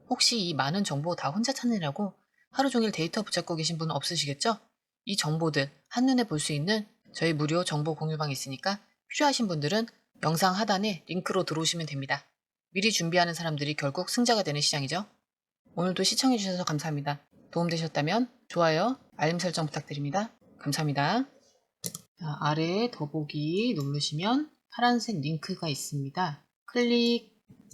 혹시 이 많은 정보 다 혼자 찾느라고 하루 종일 데이터 붙잡고 계신 분 없으시겠죠? 이 정보들 한눈에 볼 수 있는 저희 무료 정보 공유방 있으니까 필요하신 분들은 영상 하단에 링크로 들어오시면 됩니다. 미리 준비하는 사람들이 결국 승자가 되는 시장이죠. 오늘도 시청해주셔서 감사합니다. 도움되셨다면 좋아요, 알림 설정 부탁드립니다. 감사합니다. 자, 아래에 더보기 누르시면 파란색 링크가 있습니다.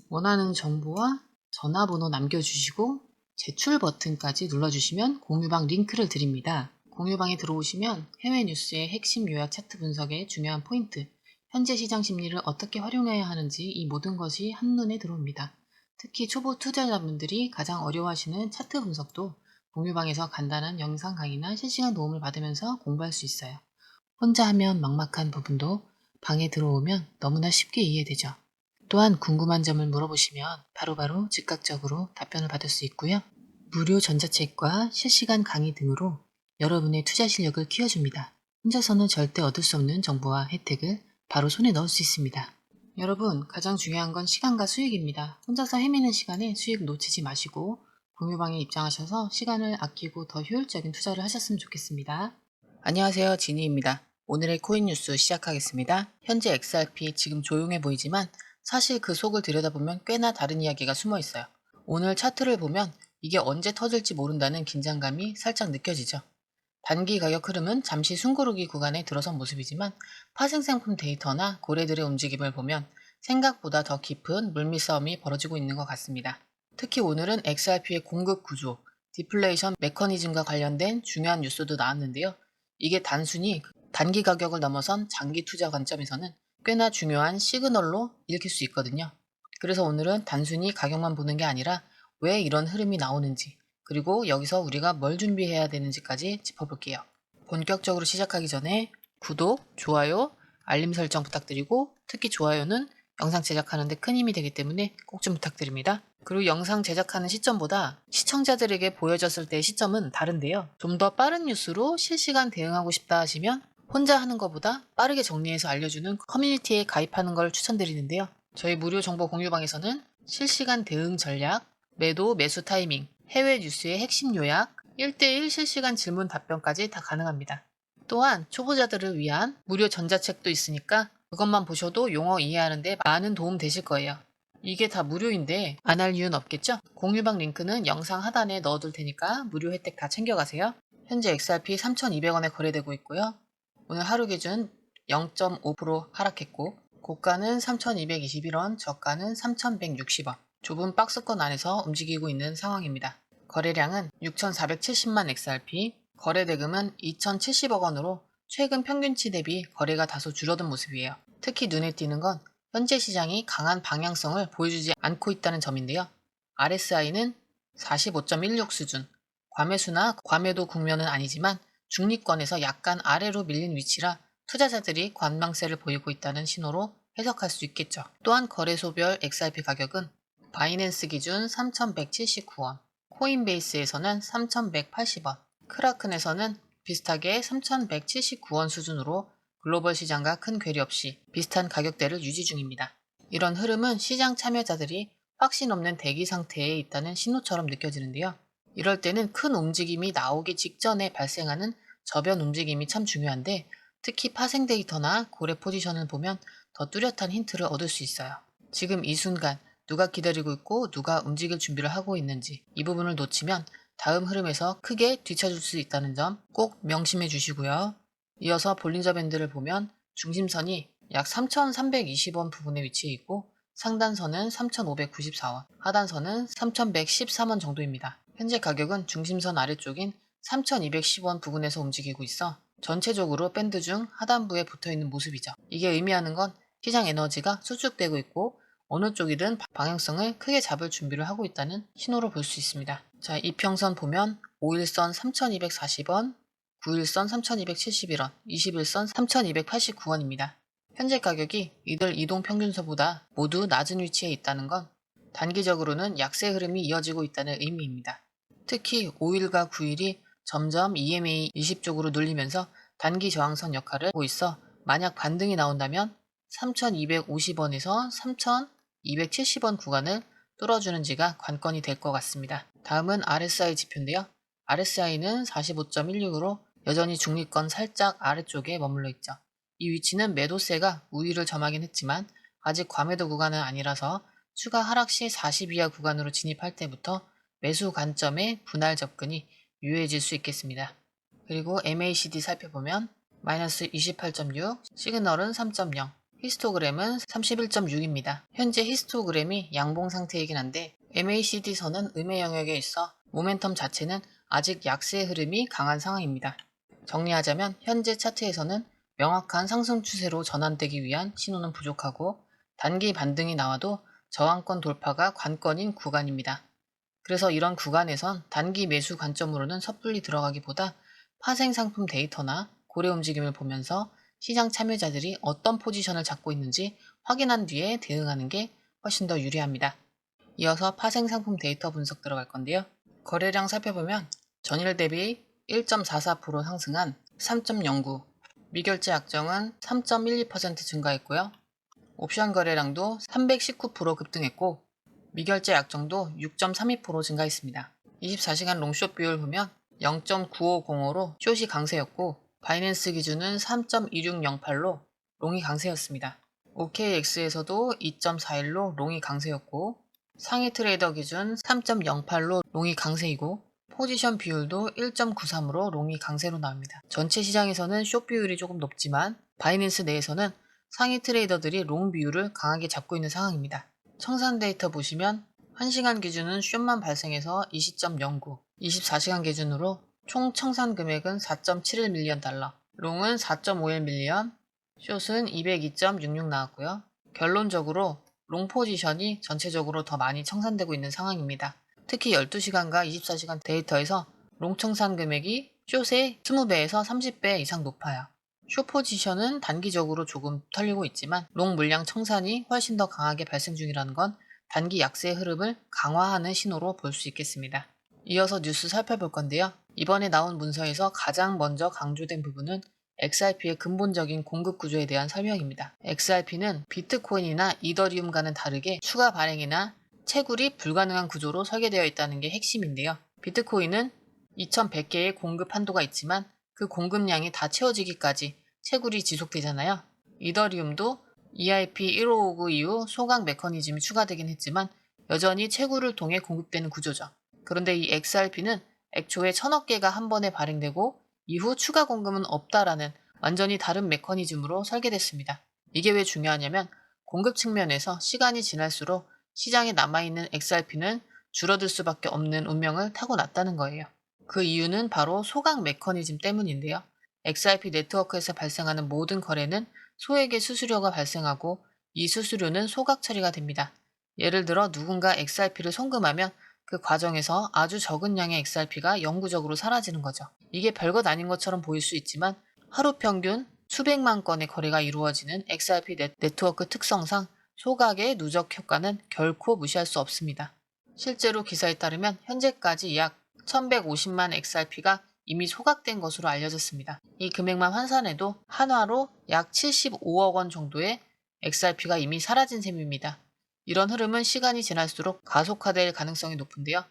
원하는 정보와 전화번호 남겨주시고 제출 버튼까지 눌러주시면 공유방 링크를 드립니다. 공유방에 들어오시면 해외 뉴스의 핵심 요약 차트 분석의 중요한 포인트, 현재 시장 심리를 어떻게 활용해야 하는지 이 모든 것이 한눈에 들어옵니다. 특히 초보 투자자분들이 가장 어려워하시는 차트 분석도 공유방에서 간단한 영상 강의나 실시간 도움을 받으면서 공부할 수 있어요. 혼자 하면 막막한 부분도 방에 들어오면 너무나 쉽게 이해되죠. 또한 궁금한 점을 물어보시면 바로바로 즉각적으로 답변을 받을 수 있고요. 무료 전자책과 실시간 강의 등으로 여러분의 투자 실력을 키워줍니다. 혼자서는 절대 얻을 수 없는 정보와 혜택을 바로 손에 넣을 수 있습니다. 여러분, 가장 중요한 건 시간과 수익입니다. 혼자서 헤매는 시간에 수익 놓치지 마시고 공유방에 입장하셔서 시간을 아끼고 더 효율적인 투자를 하셨으면 좋겠습니다. 안녕하세요, 지니입니다. 오늘의 코인 뉴스 시작하겠습니다. 현재 XRP 지금 조용해 보이지만 사실 그 속을 들여다보면 꽤나 다른 이야기가 숨어 있어요. 오늘 차트를 보면 이게 언제 터질지 모른다는 긴장감이 살짝 느껴지죠. 단기 가격 흐름은 잠시 숨고르기 구간에 들어선 모습이지만 파생상품 데이터나 고래들의 움직임을 보면 생각보다 더 깊은 물밑 싸움이 벌어지고 있는 것 같습니다. 특히 오늘은 XRP의 공급 구조, 디플레이션 메커니즘과 관련된 중요한 뉴스도 나왔는데요. 이게 단순히 단기 가격을 넘어선 장기 투자 관점에서는 꽤나 중요한 시그널로 읽힐 수 있거든요. 그래서 오늘은 단순히 가격만 보는 게 아니라 왜 이런 흐름이 나오는지, 그리고 여기서 우리가 뭘 준비해야 되는지까지 짚어볼게요. 본격적으로 시작하기 전에 구독, 좋아요, 알림 설정 부탁드리고 특히 좋아요는 영상 제작하는 데 큰 힘이 되기 때문에 꼭 좀 부탁드립니다. 그리고 영상 제작하는 시점보다 시청자들에게 보여졌을 때의 시점은 다른데요. 좀 더 빠른 뉴스로 실시간 대응하고 싶다 하시면 혼자 하는 것보다 빠르게 정리해서 알려주는 커뮤니티에 가입하는 걸 추천드리는데요. 저희 무료 정보 공유방에서는 실시간 대응 전략, 매도, 매수 타이밍, 해외 뉴스의 핵심 요약, 1대1 실시간 질문 답변까지 다 가능합니다. 또한 초보자들을 위한 무료 전자책도 있으니까 그것만 보셔도 용어 이해하는데 많은 도움 되실 거예요. 이게 다 무료인데 안 할 이유는 없겠죠? 공유방 링크는 영상 하단에 넣어둘 테니까 무료 혜택 다 챙겨가세요. 현재 XRP 3,200원에 거래되고 있고요. 오늘 하루 기준 0.5% 하락했고 고가는 3,221원, 저가는 3,160원. 좁은 박스권 안에서 움직이고 있는 상황입니다. 거래량은 6,470만 XRP, 거래 대금은 2,070억 원으로 최근 평균치 대비 거래가 다소 줄어든 모습이에요. 특히 눈에 띄는 건 현재 시장이 강한 방향성을 보여주지 않고 있다는 점인데요. RSI는 45.16 수준, 과매수나 과매도 국면은 아니지만 중립권에서 약간 아래로 밀린 위치라 투자자들이 관망세를 보이고 있다는 신호로 해석할 수 있겠죠. 또한 거래소별 XRP 가격은 바이낸스 기준 3,179원, 코인베이스에서는 3,180원, 크라큰에서는 비슷하게 3,179원 수준으로 글로벌 시장과 큰 괴리 없이 비슷한 가격대를 유지 중입니다. 이런 흐름은 시장 참여자들이 확신 없는 대기 상태에 있다는 신호처럼 느껴지는데요. 이럴 때는 큰 움직임이 나오기 직전에 발생하는 저변 움직임이 참 중요한데 특히 파생 데이터나 고래 포지션을 보면 더 뚜렷한 힌트를 얻을 수 있어요. 지금 이 순간 누가 기다리고 있고 누가 움직일 준비를 하고 있는지 이 부분을 놓치면 다음 흐름에서 크게 뒤처질 수 있다는 점 꼭 명심해 주시고요. 이어서 볼린저 밴드를 보면 중심선이 약 3,320원 부분에 위치해 있고 상단선은 3,594원, 하단선은 3,113원 정도입니다. 현재 가격은 중심선 아래쪽인 3,210원 부근에서 움직이고 있어 전체적으로 밴드 중 하단부에 붙어있는 모습이죠. 이게 의미하는 건 시장 에너지가 수축되고 있고 어느 쪽이든 방향성을 크게 잡을 준비를 하고 있다는 신호로 볼 수 있습니다. 자, 이평선 보면 5일선 3,240원, 9일선 3,271원, 21선 3,289원입니다. 현재 가격이 이들 이동평균선보다 모두 낮은 위치에 있다는 건 단기적으로는 약세 흐름이 이어지고 있다는 의미입니다. 특히 5일과 9일이 점점 EMA 20 쪽으로 눌리면서 단기 저항선 역할을 하고 있어 만약 반등이 나온다면 3,250원에서 3,270원 구간을 뚫어주는지가 관건이 될 것 같습니다. 다음은 RSI 지표인데요. RSI는 45.16으로 여전히 중위권 살짝 아래쪽에 머물러 있죠. 이 위치는 매도세가 우위를 점하긴 했지만 아직 과매도 구간은 아니라서 추가 하락 시 40 이하 구간으로 진입할 때부터 매수 관점의 분할 접근이 유효해질 수 있겠습니다. 그리고 MACD 살펴보면 마이너스 28.6, 시그널은 3.0, 히스토그램은 31.6입니다. 현재 히스토그램이 양봉 상태이긴 한데 MACD 선은 음의 영역에 있어 모멘텀 자체는 아직 약세의 흐름이 강한 상황입니다. 정리하자면 현재 차트에서는 명확한 상승 추세로 전환되기 위한 신호는 부족하고 단기 반등이 나와도 저항권 돌파가 관건인 구간입니다. 그래서 이런 구간에선 단기 매수 관점으로는 섣불리 들어가기보다 파생 상품 데이터나 고래 움직임을 보면서 시장 참여자들이 어떤 포지션을 잡고 있는지 확인한 뒤에 대응하는 게 훨씬 더 유리합니다. 이어서 파생 상품 데이터 분석 들어갈 건데요. 거래량 살펴보면 전일 대비 1.44% 상승한 3.09, 미결제 약정은 3.12% 증가했고요. 옵션 거래량도 319% 급등했고 미결제 약정도 6.32% 증가했습니다. 24시간 롱숏 비율 보면 0.9505로 숏이 강세였고 바이낸스 기준은 3.2608로 롱이 강세였습니다. OKX에서도 2.41로 롱이 강세였고 상위 트레이더 기준 3.08로 롱이 강세이고 포지션 비율도 1.93으로 롱이 강세로 나옵니다. 전체 시장에서는 숏 비율이 조금 높지만 바이낸스 내에서는 상위 트레이더들이 롱 비율을 강하게 잡고 있는 상황입니다. 청산 데이터 보시면 1시간 기준은 숏만 발생해서 20.09, 24시간 기준으로 총 청산 금액은 4.71 밀리언 달러, 롱은 4.51 밀리언, 숏은 202.66 나왔고요. 결론적으로 롱 포지션이 전체적으로 더 많이 청산되고 있는 상황입니다. 특히 12시간과 24시간 데이터에서 롱 청산 금액이 숏의 20배에서 30배 이상 높아요. 숏 포지션은 단기적으로 조금 털리고 있지만 롱 물량 청산이 훨씬 더 강하게 발생 중이라는 건 단기 약세의 흐름을 강화하는 신호로 볼 수 있겠습니다. 이어서 뉴스 살펴볼 건데요. 이번에 나온 문서에서 가장 먼저 강조된 부분은 XRP의 근본적인 공급 구조에 대한 설명입니다. XRP는 비트코인이나 이더리움과는 다르게 추가 발행이나 채굴이 불가능한 구조로 설계되어 있다는 게 핵심인데요. 비트코인은 2100개의 공급 한도가 있지만 그 공급량이 다 채워지기까지 채굴이 지속되잖아요. 이더리움도 EIP1559 이후 소각 메커니즘이 추가되긴 했지만 여전히 채굴을 통해 공급되는 구조죠. 그런데 이 XRP는 애초에 1000억 개가 한 번에 발행되고 이후 추가 공급은 없다라는 완전히 다른 메커니즘으로 설계됐습니다. 이게 왜 중요하냐면 공급 측면에서 시간이 지날수록 시장에 남아있는 XRP는 줄어들 수밖에 없는 운명을 타고났다는 거예요. 그 이유는 바로 소각 메커니즘 때문인데요. XRP 네트워크에서 발생하는 모든 거래는 소액의 수수료가 발생하고 이 수수료는 소각 처리가 됩니다. 예를 들어 누군가 XRP를 송금하면 그 과정에서 아주 적은 양의 XRP가 영구적으로 사라지는 거죠. 이게 별것 아닌 것처럼 보일 수 있지만 하루 평균 수백만 건의 거래가 이루어지는 XRP 네트워크 특성상 소각의 누적 효과는 결코 무시할 수 없습니다. 실제로 기사에 따르면 현재까지 약 1150만 XRP가 이미 소각된 것으로 알려졌습니다. 이 금액만 환산해도 한화로 약 75억 원 정도의 XRP가 이미 사라진 셈입니다. 이런 흐름은 시간이 지날수록 가속화될 가능성이 높은데요.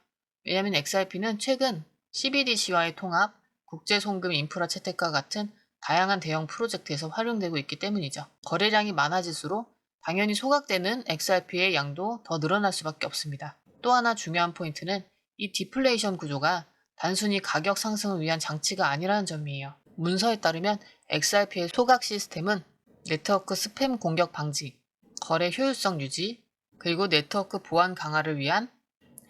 왜냐하면 XRP는 최근 CBDC와의 통합, 국제송금 인프라 채택과 같은 다양한 대형 프로젝트에서 활용되고 있기 때문이죠. 거래량이 많아질수록 당연히 소각되는 XRP의 양도 더 늘어날 수밖에 없습니다. 또 하나 중요한 포인트는 이 디플레이션 구조가 단순히 가격 상승을 위한 장치가 아니라는 점이에요. 문서에 따르면 XRP의 소각 시스템은 네트워크 스팸 공격 방지, 거래 효율성 유지, 그리고 네트워크 보안 강화를 위한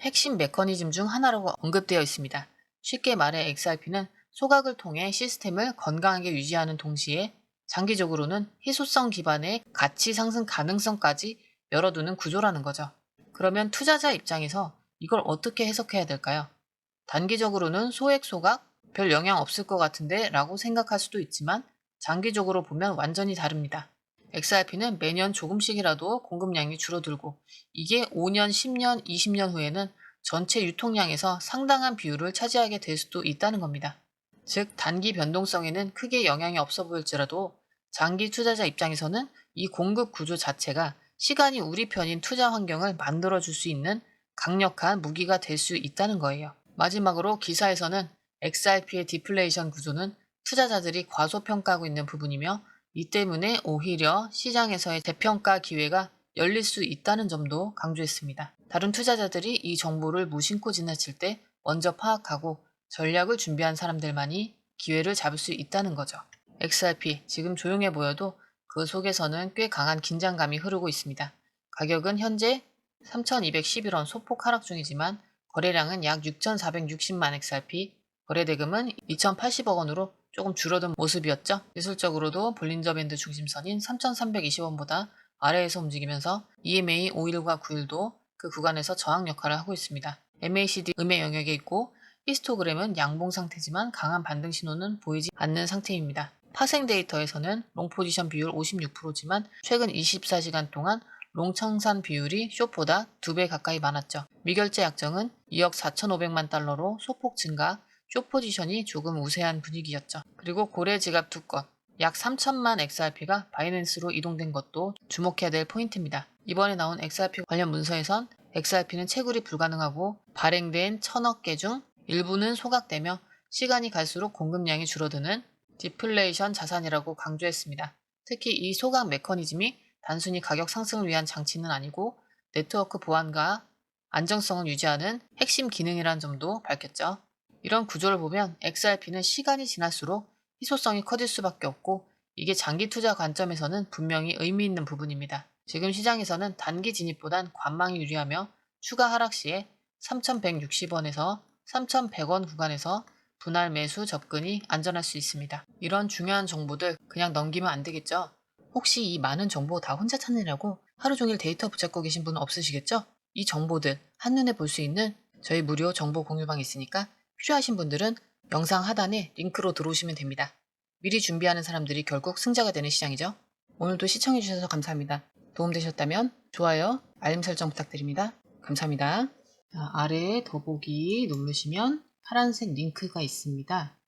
핵심 메커니즘 중 하나라고 언급되어 있습니다. 쉽게 말해 XRP는 소각을 통해 시스템을 건강하게 유지하는 동시에 장기적으로는 희소성 기반의 가치 상승 가능성까지 열어두는 구조라는 거죠. 그러면 투자자 입장에서 이걸 어떻게 해석해야 될까요? 단기적으로는 소액 소각 별 영향 없을 것 같은데 라고 생각할 수도 있지만 장기적으로 보면 완전히 다릅니다. XRP는 매년 조금씩이라도 공급량이 줄어들고 이게 5년, 10년, 20년 후에는 전체 유통량에서 상당한 비율을 차지하게 될 수도 있다는 겁니다. 즉 단기 변동성에는 크게 영향이 없어 보일지라도 장기 투자자 입장에서는 이 공급 구조 자체가 시간이 우리 편인 투자 환경을 만들어줄 수 있는 강력한 무기가 될 수 있다는 거예요. 마지막으로 기사에서는 XRP의 디플레이션 구조는 투자자들이 과소평가하고 있는 부분이며 이 때문에 오히려 시장에서의 재평가 기회가 열릴 수 있다는 점도 강조했습니다. 다른 투자자들이 이 정보를 무심코 지나칠 때 먼저 파악하고 전략을 준비한 사람들만이 기회를 잡을 수 있다는 거죠. XRP, 지금 조용해 보여도 그 속에서는 꽤 강한 긴장감이 흐르고 있습니다. 가격은 현재 3,211원 소폭 하락 중이지만 거래량은 약 6,460만 XRP, 거래대금은 2,080억 원으로 조금 줄어든 모습이었죠. 기술적으로도 볼린저 밴드 중심선인 3,320원보다 아래에서 움직이면서 EMA 5일과 9일도 그 구간에서 저항 역할을 하고 있습니다. MACD 음의 영역에 있고 히스토그램은 양봉 상태지만 강한 반등 신호는 보이지 않는 상태입니다. 파생 데이터에서는 롱 포지션 비율 56%지만 최근 24시간 동안 롱 청산 비율이 숏보다 2배 가까이 많았죠. 미결제 약정은 2억 4,500만 달러로 소폭 증가, 숏 포지션이 조금 우세한 분위기였죠. 그리고 고래 지갑 2건, 약 3천만 XRP가 바이낸스로 이동된 것도 주목해야 될 포인트입니다. 이번에 나온 XRP 관련 문서에선 XRP는 채굴이 불가능하고 발행된 1,000억 개 중 일부는 소각되며 시간이 갈수록 공급량이 줄어드는 디플레이션 자산이라고 강조했습니다. 특히 이 소각 메커니즘이 단순히 가격 상승을 위한 장치는 아니고 네트워크 보안과 안정성을 유지하는 핵심 기능이라는 점도 밝혔죠. 이런 구조를 보면 XRP는 시간이 지날수록 희소성이 커질 수밖에 없고 이게 장기 투자 관점에서는 분명히 의미 있는 부분입니다. 지금 시장에서는 단기 진입보단 관망이 유리하며 추가 하락 시에 3,160원에서 3,100원 구간에서 분할 매수 접근이 안전할 수 있습니다. 이런 중요한 정보들 그냥 넘기면 안 되겠죠? 혹시 이 많은 정보 다 혼자 찾느라고 하루 종일 데이터 붙잡고 계신 분 없으시겠죠? 이 정보들 한눈에 볼 수 있는 저희 무료 정보 공유방 있으니까 필요하신 분들은 영상 하단에 링크로 들어오시면 됩니다. 미리 준비하는 사람들이 결국 승자가 되는 시장이죠. 오늘도 시청해주셔서 감사합니다. 도움되셨다면 좋아요, 알림 설정 부탁드립니다. 감사합니다. 자, 아래에 더보기 누르시면 파란색 링크가 있습니다.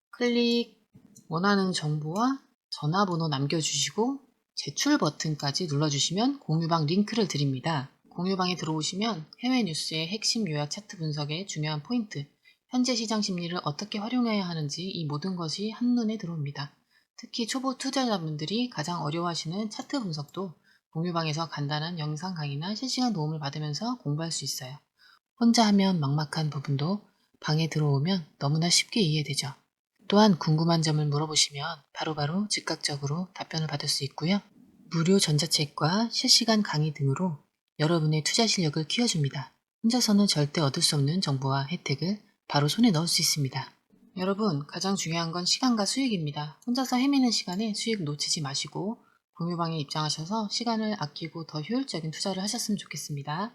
원하는 정보와 전화번호 남겨주시고 제출 버튼까지 눌러주시면 공유방 링크를 드립니다. 공유방에 들어오시면 해외 뉴스의 핵심 요약 차트 분석의 중요한 포인트, 현재 시장 심리를 어떻게 활용해야 하는지 이 모든 것이 한눈에 들어옵니다. 특히 초보 투자자분들이 가장 어려워하시는 차트 분석도 공유방에서 간단한 영상 강의나 실시간 도움을 받으면서 공부할 수 있어요. 혼자 하면 막막한 부분도 방에 들어오면 너무나 쉽게 이해되죠. 또한 궁금한 점을 물어보시면 바로바로 즉각적으로 답변을 받을 수 있고요. 무료 전자책과 실시간 강의 등으로 여러분의 투자 실력을 키워줍니다. 혼자서는 절대 얻을 수 없는 정보와 혜택을 바로 손에 넣을 수 있습니다. 여러분, 가장 중요한 건 시간과 수익입니다. 혼자서 헤매는 시간에 수익 놓치지 마시고 공유방에 입장하셔서 시간을 아끼고 더 효율적인 투자를 하셨으면 좋겠습니다.